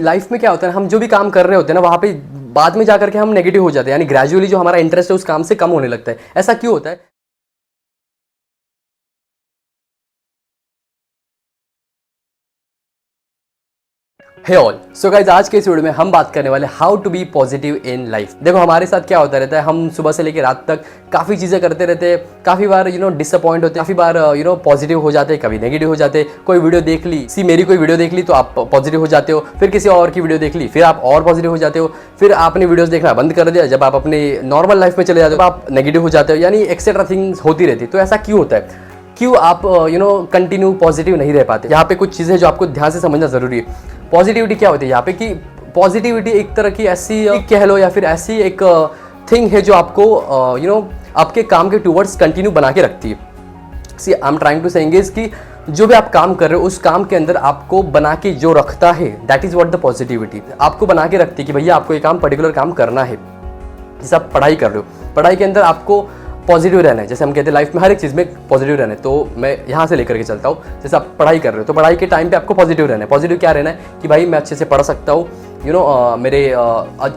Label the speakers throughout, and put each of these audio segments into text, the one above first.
Speaker 1: Life में क्या होता है, हम जो भी काम कर रहे होते हैं ना, वहाँ पे बाद में जाकर के हम नेगेटिव हो जाते हैं, यानी ग्रेजुअली जो हमारा इंटरेस्ट है उस काम से कम होने लगता है। ऐसा क्यों होता है? हे ऑल, सो गाइज, आज के इस वीडियो में हम बात करने वाले how to be positive in life. देखो, हमारे साथ क्या होता रहता है, हम सुबह से लेकर रात तक काफ़ी चीज़ें करते रहते हैं, काफ़ी बार डिसअपॉइंट होते हैं, काफ़ी बार पॉजिटिव हो जाते हैं, कभी नेगेटिव हो जाते हैं। कोई वीडियो देख ली, मेरी कोई वीडियो देख ली तो आप पॉजिटिव हो जाते हो, फिर किसी और की वीडियो देख ली फिर आप और पॉजिटिव हो जाते हो, फिर आपने वीडियोज़ देखना बंद कर दिया, जब आप अपने नॉर्मल लाइफ में चले जाते हो आप नेगेटिव हो जाते हो, यानी एक्सेट्रा थिंग्स होती रहती है। तो ऐसा क्यों होता है? क्यों आप कंटिन्यू पॉजिटिव नहीं रह पाते? यहाँ पे कुछ चीज़ें जो आपको ध्यान से समझना ज़रूरी है। पॉजिटिविटी क्या होती है यहाँ पे, कि पॉजिटिविटी एक तरह की ऐसी कह लो या फिर ऐसी एक थिंग है जो आपको आपके काम के टूवर्ड्स कंटिन्यू बना के रखती है। See I am trying to saying is कि जो भी आप काम कर रहे हो उस काम के अंदर आपको बना के जो रखता है, that is what the positivity आपको बना के रखती है कि भैया आपको ये काम पर्टिकुलर काम करना है। जैसे आप पढ़ाई कर रहे हो, पढ़ाई के अंदर आपको पॉजिटिव रहना है। जैसे हम कहते हैं लाइफ में हर एक चीज़ में पॉजिटिव रहना है, तो मैं यहाँ से लेकर के चलता हूँ। जैसे आप पढ़ाई कर रहे हो तो पढ़ाई के टाइम पे आपको पॉजिटिव रहना है। पॉजिटिव क्या रहना है कि भाई मैं अच्छे से पढ़ सकता हूँ, मेरे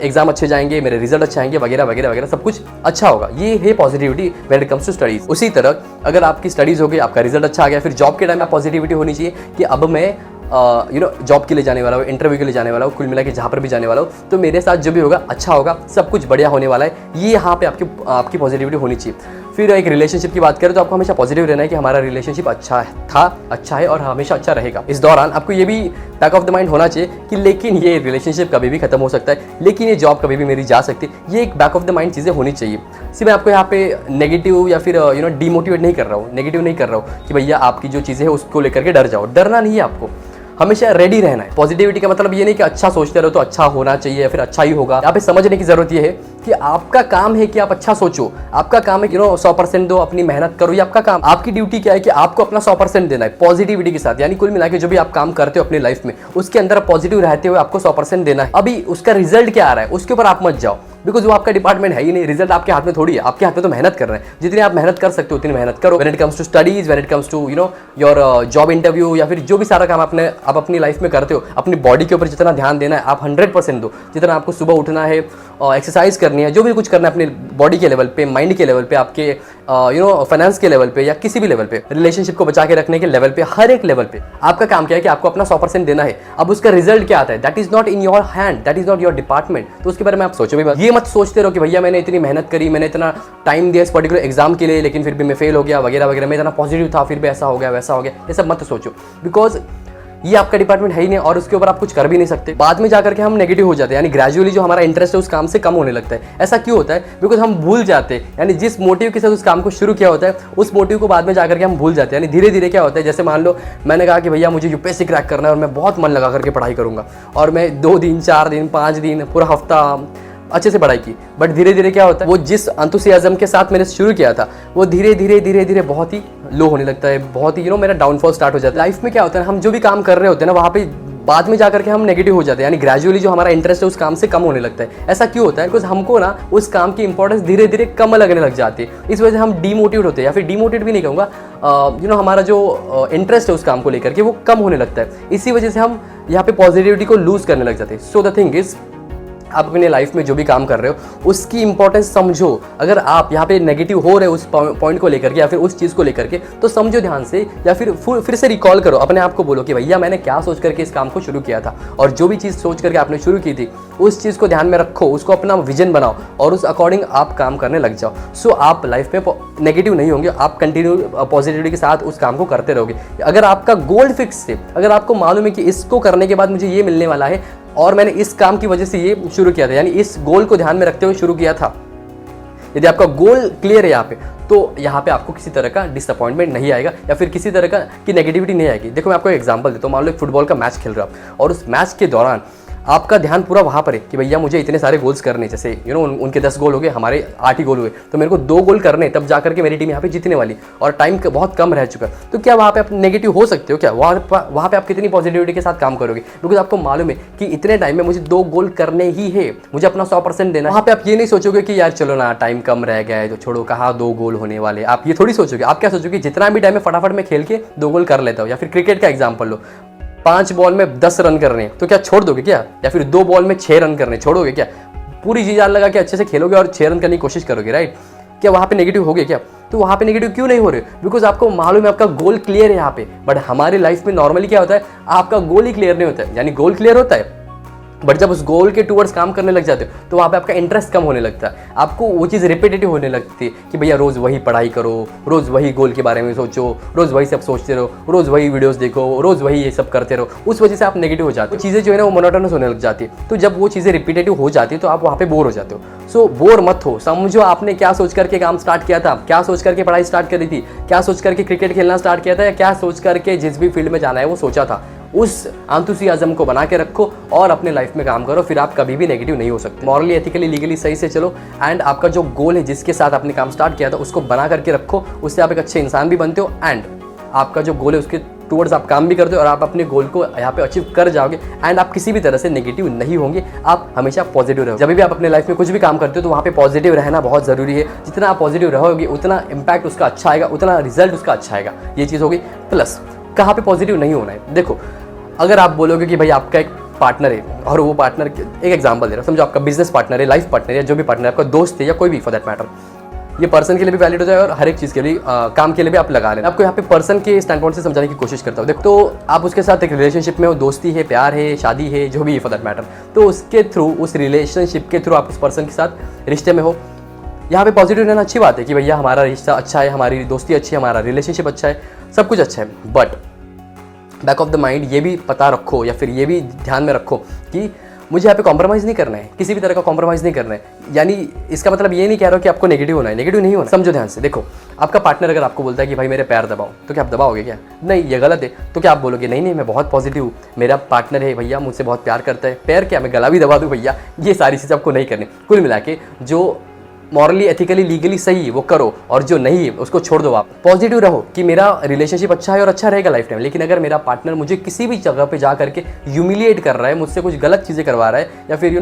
Speaker 1: एग्जाम अच्छे जाएंगे, मेरे रिजल्ट अच्छे आएंगे, वगैरह वगैरह वगैरह, सब कुछ अच्छा होगा। ये है positivity when it comes to studies. उसी तरह अगर आपकी स्टडीज़ हो गई, आपका रिजल्ट अच्छा आ गया, फिर जॉब के टाइम में पॉजिटिविटी होनी चाहिए कि अब मैं जॉब के लिए जाने वाला हूँ, इंटरव्यू के लिए जाने वाला हूँ, कुल मिला के जहाँ पर भी जाने वाला हूँ तो मेरे साथ जो भी होगा अच्छा होगा, सब कुछ बढ़िया होने वाला है। ये यहाँ पे आपकी पॉजिटिविटी होनी चाहिए। फिर एक रिलेशनशिप की बात करें तो आपको हमेशा पॉजिटिव रहना है कि हमारा रिलेशनशिप अच्छा है और हमेशा अच्छा रहेगा। इस दौरान आपको ये भी बैक ऑफ द माइंड होना चाहिए कि लेकिन ये रिलेशनशिप कभी भी खत्म हो सकता है, लेकिन ये जॉब कभी भी मेरी जा सकती है। ये एक बैक ऑफ द माइंड चीज़ें होनी चाहिए। सिर्फ मैं आपको यहाँ पे नेगेटिव या फिर डीमोटिवेट नहीं कर रहा हूँ, नेगेटिव नहीं कर रहा हूँ कि भैया आपकी जो चीज़ें है उसको लेकर के डर जाओ। डरना नहीं है, आपको हमेशा रेडी रहना है। पॉजिटिविटी का मतलब ये नहीं कि अच्छा सोचते रहो तो अच्छा होना चाहिए या फिर अच्छा ही होगा। यहाँ पे समझने की जरूरत ये है कि आपका काम है कि आप अच्छा सोचो, आपका काम है कि 100% दो, अपनी मेहनत करो। ये आपका काम, आपकी ड्यूटी क्या है कि आपको अपना 100% देना है पॉजिटिविटी के साथ। यानी कुल मिला के जो भी आप काम करते हो अपनी लाइफ में उसके अंदर पॉजिटिव रहते हुए आपको 100% देना है। अभी उसका रिजल्ट क्या आ रहा है उसके ऊपर आप मत जाओ, बिकॉज वो आपका डिपार्टमेंट है ही नहीं। रिजल्ट आपके हाथ में थोड़ी है, आपके हाथ में तो मेहनत कर रहे हैं। जितनी आप मेहनत कर सकते हो उतनी मेहनत करो। When it comes to studies, when it comes to your job interview या फिर जो भी सारा काम आप अपनी लाइफ में करते हो, अपनी बॉडी के ऊपर जितना ध्यान देना है आप 100% दो। जितना आपको सुबह उठना है, एक्सरसाइज करनी है, जो भी कुछ करना है अपनी बॉडी के लेवल पे, माइंड के लेवल पे, आपके फाइनेंस के लेवल पे या किसी भी लेवल पे, रिलेशनशिप को बचा के रखने के लेवल पे, हर एक लेवल पे आपका काम क्या है कि आपको अपना 100% देना है। अब उसका रिजल्ट क्या आता है, that is not in your hand, that is not your department. तो उसके बारे में आप सोचो भी मत। ये मत सोचते रहो कि भैया मैंने इतनी मेहनत करी, मैंने इतना टाइम दिया इस पर्टिकुलर एग्जाम के लिए, लेकिन फिर भी मैं फेल हो गया वगैरह वगैरह, मैं इतना पॉजिटिव था फिर भी ऐसा हो गया वैसा हो गया। ये सब मत सोचो, बिकॉज ये आपका डिपार्टमेंट है ही नहीं और उसके ऊपर आप कुछ कर भी नहीं सकते। बाद में जाकर के हम नेगेटिव हो जाते हैं, यानी ग्रेजुअली जो हमारा इंटरेस्ट है उस काम से कम होने लगता है। ऐसा क्यों होता है? बिकॉज हम भूल जाते हैं, यानी जिस मोटिव के साथ उस काम को शुरू किया होता है उस मोटिव को बाद में जाकर के हम भूल जाते हैं। यानी धीरे धीरे क्या होता है, जैसे मान लो मैंने कहा कि भैया मुझे यूपीएससी क्रैक करना है और मैं बहुत मन लगा करके पढ़ाई करूंगा, और मैं 2 दिन 4 दिन 5 दिन पूरा हफ्ता अच्छे से पढ़ाई की। बट धीरे धीरे क्या होता है, वो जिस एंथुसियाज्म के साथ मैंने शुरू किया था वो धीरे धीरे बहुत ही लो होने लगता है, बहुत ही मेरा डाउनफॉल स्टार्ट हो जाता है। लाइफ में क्या होता है, हम जो भी काम कर रहे होते हैं ना वहाँ पे बाद में जाकर के हम नेगेटिव हो जाते हैं, यानी ग्रेजुअली जो हमारा इंटरेस्ट है उस काम से कम होने लगता है। ऐसा क्यों होता है? बिकॉज हमको ना उस काम की इंपॉर्टेंस धीरे धीरे कम लगने लग जाती है। इस वजह से हम डीमोटिवेट होते हैं, या फिर डीमोटिवेट भी नहीं कहूँगा, हमारा जो इंटरेस्ट है उस काम को लेकर के वो कम होने लगता है। इसी वजह से हम यहाँ पे पॉजिटिविटी को लूज करने लग जाते हैं। सो द थिंग इज, आप अपने लाइफ में जो भी काम कर रहे हो उसकी इंपॉर्टेंस समझो। अगर आप यहाँ पे नेगेटिव हो रहे हो उस पॉइंट को लेकर के या फिर उस चीज़ को लेकर के, तो समझो ध्यान से, या फिर से रिकॉल करो, अपने आप को बोलो कि भैया मैंने क्या सोच करके इस काम को शुरू किया था, और जो भी चीज़ सोच करके आपने शुरू की थी उस चीज़ को ध्यान में रखो, उसको अपना विजन बनाओ और उस अकॉर्डिंग आप काम करने लग जाओ। सो आप लाइफ में नेगेटिव नहीं होंगे, आप कंटिन्यू पॉजिटिविटी के साथ उस काम को करते रहोगे। अगर आपका गोल फिक्स है, अगर आपको मालूम है कि इसको करने के बाद मुझे ये मिलने वाला है और मैंने इस काम की वजह से ये शुरू किया था, यानी इस गोल को ध्यान में रखते हुए शुरू किया था, यदि आपका गोल क्लियर है यहाँ पे, तो यहाँ पे आपको किसी तरह का डिसअपॉइंटमेंट नहीं आएगा या फिर किसी तरह की नेगेटिविटी नहीं आएगी। देखो मैं आपको एक एग्जांपल देता हूँ। मान लो एक फुटबॉल का मैच खेल रहा हूँ और उस मैच के दौरान आपका ध्यान पूरा वहाँ पर है कि भैया मुझे इतने सारे गोल्स करने, जैसे उनके 10 गोल हो गए, हमारे 8 ही गोल हुए, तो मेरे को 2 गोल करने, तब जाकर के मेरी टीम यहाँ पे जीतने वाली, और टाइम बहुत कम रह चुका। तो क्या वहाँ पे आप नेगेटिव हो सकते हो? क्या वहाँ पे आप कितनी पॉजिटिविटी के साथ काम करोगे? बिकॉज आपको मालूम है कि इतने टाइम में मुझे 2 गोल करने ही है, मुझे अपना 100% देना है। वहाँ पे आप ये नहीं सोचोगे कि यार चलो ना टाइम कम रह गया है तो छोड़ो, कहाँ 2 गोल होने वाले, आप ये थोड़ी सोचोगे। आप क्या सोचोगे, जितना भी टाइम में फटाफट में खेल के 2 गोल कर लेता हूँ। या फिर क्रिकेट का एग्जाम्पल लो, 5 बॉल में 10 रन करने हैं तो क्या छोड़ दोगे क्या? या फिर 2 बॉल में 6 रन करने छोड़ोगे क्या? पूरी जी जान लगा के अच्छे से खेलोगे और 6 रन करने की कोशिश करोगे, राइट? क्या वहाँ पे नेगेटिव हो गया क्या? तो वहाँ पे नेगेटिव क्यों नहीं हो रहे? बिकॉज आपको मालूम है आपका गोल क्लियर है यहाँ पे। बट हमारी लाइफ में नॉर्मली क्या होता है, आपका गोल ही क्लियर नहीं होता है। यानी गोल क्लियर होता है बट जब उस गोल के टूवर्ड्स काम करने लग जाते हो तो वहाँ पे आपका इंटरेस्ट कम होने लगता है। आपको वो चीज़ रिपीटेटिव होने लगती है कि भैया रोज़ वही पढ़ाई करो, रोज़ वही गोल के बारे में सोचो, रोज़ वही सब सोचते रहो, रोज़ वही वीडियोस देखो, रोज़ वही ये सब करते रहो। उस वजह से आप नेगेटिव हो जाते हो। चीज़ें जो है ना वो मोनोटोनस होने लग जाती है। तो जब वो चीज़ें रिपीटेटिव हो जाती है तो आप वहाँ पे बोर हो जाते हो। सो बोर मत हो। समझो आपने क्या सोच करके काम स्टार्ट किया था, क्या सोच करके पढ़ाई स्टार्ट करी थी, क्या सोच करके क्रिकेट खेलना स्टार्ट किया था, या क्या सोच करके जिस भी फील्ड में जाना है वो सोचा था। उस एंथुसियाज्म को बना के रखो और अपने लाइफ में काम करो, फिर आप कभी भी नेगेटिव नहीं हो सकते। मॉरली, एथिकली, लीगली सही से चलो एंड आपका जो गोल है जिसके साथ आपने काम स्टार्ट किया था उसको बना करके रखो। उससे आप एक अच्छे इंसान भी बनते हो एंड आपका जो गोल है उसके टूवर्ड्स आप काम भी करते हो और आप अपने गोल को यहाँ पे अचीव कर जाओगे एंड आप किसी भी तरह से नेगेटिव नहीं होंगे। आप हमेशा पॉजिटिव रहो। जब भी आप अपने लाइफ में कुछ भी काम करते हो तो वहाँ पे पॉजिटिव रहना बहुत ज़रूरी है। जितना आप पॉजिटिव रहोगे उतना इम्पैक्ट उसका अच्छा आएगा, उतना रिजल्ट उसका अच्छा आएगा। ये चीज़ होगी। प्लस कहाँ पे पॉजिटिव नहीं होना है, देखो अगर आप बोलोगे कि भाई आपका एक पार्टनर है और वो पार्टनर, एक एग्जांपल दे रहा हूँ, समझो आपका बिजनेस पार्टनर है, लाइफ पार्टनर है, जो भी पार्टनर है, आपका दोस्त है या कोई भी फॉर दैट मैटर, ये पर्सन के लिए भी वैलिड हो जाए और हर एक चीज़ के लिए काम के लिए भी आप लगा लें। आपको यहाँ पे पर्सन के स्टैंड पॉइंट से समझाने की कोशिश करता हूँ। देखो तो आप उसके साथ एक रिलेशनशिप में हो, दोस्ती है, प्यार है, शादी है, जो भी है फॉर दैट मैटर, तो उसके थ्रू, उस रिलेशनशिप के थ्रू आप उस पर्सन के साथ रिश्ते में हो। यहाँ पे पॉजिटिव रहना अच्छी बात है कि भैया हमारा रिश्ता अच्छा है, हमारी दोस्ती अच्छी है, हमारा रिलेशनशिप अच्छा है, सब कुछ अच्छा है। But back of the mind ये भी पता रखो या फिर ये भी ध्यान में रखो कि मुझे यहाँ पे कॉम्प्रोमाइज़ नहीं करना है, किसी भी तरह का कॉम्प्रोमाइज़ नहीं करना है। यानी इसका मतलब ये नहीं कह रहा हो कि आपको नेगेटिव होना है, नेगेटिव नहीं होना। समझो ध्यान से, देखो आपका पार्टनर अगर आपको बोलता है कि भाई मेरे पैर दबाओ, तो क्या आप दबाओगे क्या? नहीं, ये गलत है। तो क्या आप बोलोगे नहीं नहीं मैं बहुत पॉजिटिव हूँ, मेरा पार्टनर है भैया, मुझसे बहुत प्यार करता है, पैर क्या मैं गला भी दबा दूँ भैया? ये सारी चीज़ आपको नहीं करनी। कुल मिला के जो मॉरली, एथिकली, लीगली सही है वो करो और जो नहीं है उसको छोड़ दो। आप पॉजिटिव रहो कि मेरा रिलेशनशिप अच्छा है और अच्छा रहेगा लाइफ टाइम। लेकिन अगर मेरा पार्टनर मुझे किसी भी जगह पे जा करके ह्यूमिलिएट कर रहा है, मुझसे कुछ गलत चीज़ें करवा रहा है या फिर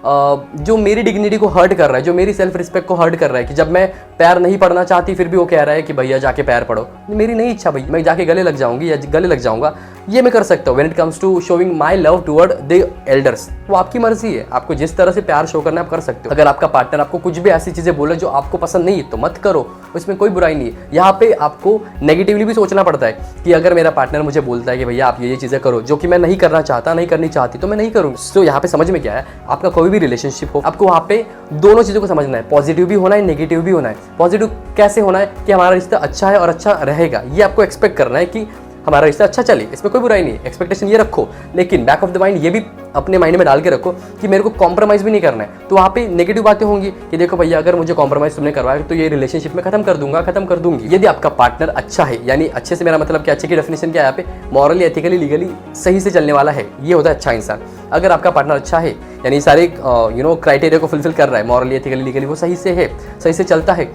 Speaker 1: जो मेरी डिग्निटी को हर्ट कर रहा है, जो मेरी सेल्फ रिस्पेक्ट को हर्ट कर रहा है, कि जब मैं पैर नहीं पढ़ना चाहती फिर भी वो कह रहा है कि भैया जाके पैर पढ़ो, मेरी नहीं इच्छा भाई, मैं जाके गले लग जाऊंगी या गले लग जाऊंगा, ये मैं कर सकता हूँ। When it comes to showing my love toward the elders, वो आपकी मर्जी है, आपको जिस तरह से प्यार शो करना है आप कर सकते हो। अगर आपका पार्टनर आपको कुछ भी ऐसी चीज़ें बोले जो आपको पसंद नहीं है तो मत करो, उसमें कोई बुराई नहीं है। यहाँ पे आपको नेगेटिवली भी सोचना पड़ता है कि अगर मेरा पार्टनर मुझे बोलता है कि भैया आप ये चीज़ें करो जो कि मैं नहीं करना चाहता, नहीं करनी चाहती, तो मैं नहीं करूँगी। तो यहाँ पे समझ में क्या है, आपका कोई भी रिलेशनशिप हो, आपको वहाँ पे दोनों चीज़ों को समझना है, पॉजिटिव भी होना है, नेगेटिव भी होना है। पॉजिटिव कैसे होना है कि हमारा रिश्ता अच्छा है और अच्छा रहेगा, ये आपको एक्सपेक्ट करना है कि हमारा रिश्ता अच्छा चले, इसमें कोई बुराई नहीं है, एक्सपेक्टेशन ये रखो। लेकिन बैक ऑफ द माइंड ये भी अपने माइंड में डाल के रखो कि मेरे को कॉम्प्रोमाइज़ भी नहीं करना है। तो वहाँ पे नेगेटिव बातें होंगी कि देखो भैया अगर मुझे कॉम्प्रोमाइज़ तुमने करवाया तो ये रिलेशनशिप में खत्म कर दूंगा, खत्म कर दूंगी। यदि आपका पार्टनर अच्छा है, यानी अच्छे से मेरा मतलब क्या, अच्छे की डेफिनेशन क्या है यहाँ पे, मॉरली, एथिकली, लीगली सही से चलने वाला है, ये होता है अच्छा इंसान। अगर आपका पार्टनर अच्छा है, यानी सारे क्राइटेरिया को फुलफिल कर रहा है, मॉरली, एथिकली, लीगली वो सही से है, सही से चलता है,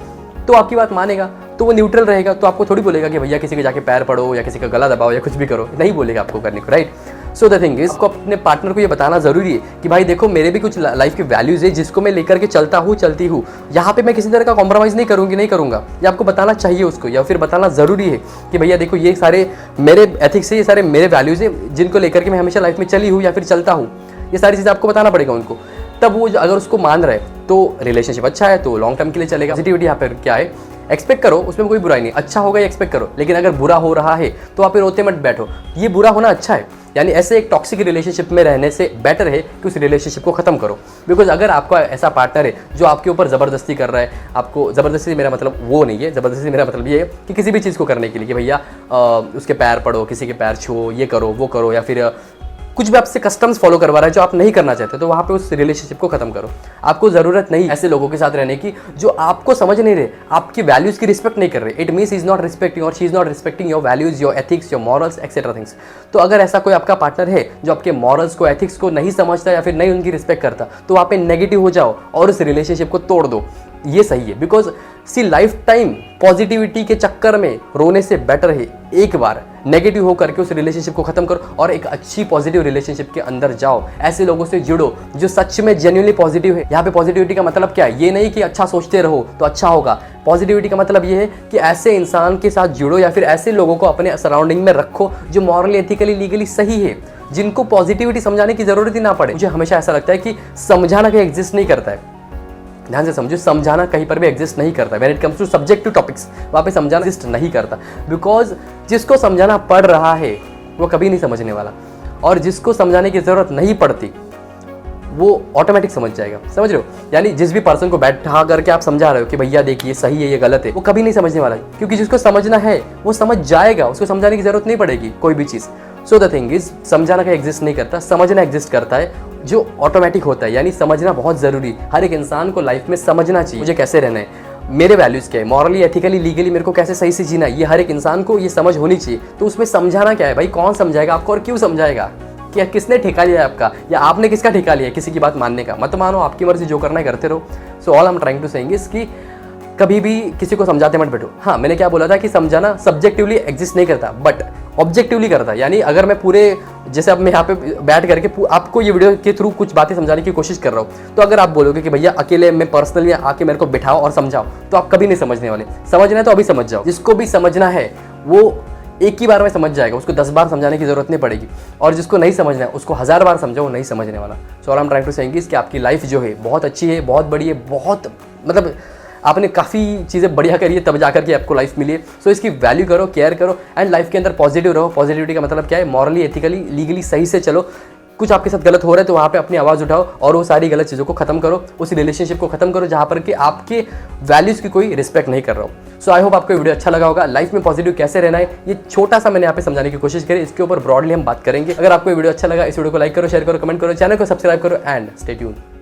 Speaker 1: तो आपकी बात मानेगा, तो वो न्यूट्रल रहेगा। तो आपको थोड़ी बोलेगा कि भैया किसी के जाके पैर पड़ो या किसी का गला दबाओ या कुछ भी करो, नहीं बोलेगा आपको करने को, right. So the thing is, आपको अपने पार्टनर को ये बताना जरूरी है कि भाई देखो मेरे भी कुछ लाइफ की वैल्यूज है जिसको मैं लेकर के चलता हूँ, चलती हूँ, यहाँ पे मैं किसी तरह का कॉम्प्रोमाइज़ नहीं करूँगी, नहीं करूँगा। ये आपको बताना चाहिए उसको, या फिर बताना ज़रूरी है कि भैया देखो ये सारे मेरे एथिक्स है, ये सारे मेरे वैल्यूज़ है जिनको लेकर के मैं हमेशा लाइफ में चली हूँ या फिर चलता हूँ। ये सारी चीज़ें आपको बताना पड़ेगा उनको, तब वो अगर उसको मान रहे तो रिलेशनशिप अच्छा है, तो लॉन्ग टर्म के लिए चलेगा। पॉजिटिविटी यहाँ पर क्या है, एक्सपेक्ट करो, उसमें कोई बुराई नहीं, अच्छा होगा ये एक्सपेक्ट करो। लेकिन अगर बुरा हो रहा है तो आप रोते मत बैठो, ये बुरा होना अच्छा है। यानी ऐसे एक टॉक्सिक रिलेशनशिप में रहने से बेटर है कि उस रिलेशनशिप को खत्म करो। बिकॉज अगर आपका ऐसा पार्टनर है जो आपके ऊपर ज़बरदस्ती कर रहा है, आपको ज़बरदस्ती मेरा मतलब वो नहीं है, ज़बरदस्ती मेरा मतलब ये है कि किसी भी चीज़ को करने के लिए कि भैया उसके पैर पड़ो, किसी के पैर छुओ, ये करो वो करो, या फिर कुछ भी आपसे कस्टम्स फॉलो करवा रहा है जो आप नहीं करना चाहते, तो वहाँ पे उस रिलेशनशिप को खत्म करो। आपको ज़रूरत नहीं ऐसे लोगों के साथ रहने की जो आपको समझ नहीं रहे, आपकी वैल्यूज़ की रिस्पेक्ट नहीं कर रहे। It means is not respecting और she is not respecting your values, your ethics, your morals etcetera things. तो अगर ऐसा कोई आपका पार्टनर है जो आपके मॉरल्स को, एथिक्स को नहीं समझता या फिर नहीं उनकी रिस्पेक्ट करता, तो वहाँ पे नेगेटिव हो जाओ और उस रिलेशनशिप को तोड़ दो। ये सही है। Because see life time positivity के चक्कर में रोने से बेटर है एक बार नेगेटिव होकर के उस रिलेशनशिप को खत्म करो और एक अच्छी पॉजिटिव रिलेशनशिप के अंदर जाओ। ऐसे लोगों से जुड़ो जो सच में जेन्युइनली पॉजिटिव है। यहाँ पे पॉजिटिविटी का मतलब क्या है? ये नहीं कि अच्छा सोचते रहो तो अच्छा होगा। पॉजिटिविटी का मतलब ये है कि ऐसे इंसान के साथ जुड़ो या फिर ऐसे लोगों को अपने सराउंडिंग में रखो जो मॉरली, एथिकली, लीगली सही है, जिनको पॉजिटिविटी समझाने की जरूरत ही ना पड़े। मुझे हमेशा ऐसा लगता है कि समझाना कहीं एग्जिस्ट नहीं करता है। ध्यान से समझो, समझाना कहीं पर भी एग्जिस्ट नहीं करता। When it comes to subjective topics, वहाँ पे समझाना एग्जिस्ट नहीं करता। बिकॉज जिसको समझाना पड़ रहा है वो कभी नहीं समझने वाला, और जिसको समझाने की जरूरत नहीं पड़ती वो ऑटोमेटिक समझ जाएगा। समझ रहे हो? यानी जिस भी पर्सन को बैठा करके आप समझा रहे हो कि भैया देखिए सही है, ये गलत है, वो कभी नहीं समझने वाला, क्योंकि जिसको समझना है वो समझ जाएगा, उसको समझाने की जरूरत नहीं पड़ेगी कोई भी चीज़। सो द थिंग इज, समझाना का एग्जिस्ट नहीं करता, समझना एग्जिस्ट करता है, जो ऑटोमेटिक होता है। यानी समझना बहुत ज़रूरी, हर एक इंसान को लाइफ में समझना चाहिए मुझे कैसे रहना है, मेरे वैल्यूज़ क्या है, मॉरली, एथिकली, लीगली मेरे को कैसे सही से जीना है, ये हर एक इंसान को ये समझ होनी चाहिए। तो उसमें समझाना क्या है भाई? कौन समझाएगा आपको और क्यों समझाएगा? क्या किसने ठेका लिया है आपका, या आपने किसका ठेका लिया है किसी की बात मानने का? मत मानो, आपकी मर्जी, जो करना है करते रहो। So all I am trying to saying is कि कभी भी किसी को समझाते मत बैठो। हाँ, मैंने क्या बोला था कि समझाना सब्जेक्टिवली एग्जिस्ट नहीं करता बट ऑब्जेक्टिवली करता है। यानी अगर मैं पूरे, जैसे अब मैं यहाँ पे बैठ करके आपको ये वीडियो के थ्रू कुछ बातें समझाने की कोशिश कर रहा हूँ, तो अगर आप बोलोगे कि भैया अकेले में पर्सनली आके मेरे को बिठाओ और समझाओ, तो आप कभी नहीं समझने वाले। समझना है तो अभी समझ जाओ। जिसको भी समझना है वो एक ही बार में समझ जाएगा, उसको 10 बार समझाने की जरूरत नहीं पड़ेगी। और जिसको नहीं समझना है उसको 1000 बार समझाओ, नहीं समझने वाला। So I am trying to saying is कि आपकी लाइफ जो है बहुत अच्छी है, बहुत बड़ी है, बहुत मतलब आपने काफ़ी चीज़ें बढ़िया करी है तब जाकर के आपको लाइफ मिली है। सो इसकी वैल्यू करो, केयर करो एंड लाइफ के अंदर पॉजिटिव रहो। पॉजिटिविटी का मतलब क्या है? मॉरली, एथिकली, लीगली सही से चलो। कुछ आपके साथ गलत हो रहा है तो वहाँ पे अपनी आवाज़ उठाओ और वो सारी गलत चीज़ों को खत्म करो, उस रिलेशनशिप को खत्म करो जहाँ पर कि आपके वैल्यूज़ की कोई रिस्पेक्ट नहीं कर रहा हो। सो आई होप आपको वीडियो अच्छा लगा होगा। लाइफ में पॉजिटिव कैसे रहना है ये छोटा सा मैंने यहाँ पे समझाने की कोशिश करी, इसके ऊपर ब्रॉडली हम बात करेंगे। अगर आपको वीडियो अच्छा लगा, इस वीडियो को लाइक करो, शेयर करो, कमेंट करो, चैनल को सब्सक्राइब करो एंड स्टे ट्यून्ड।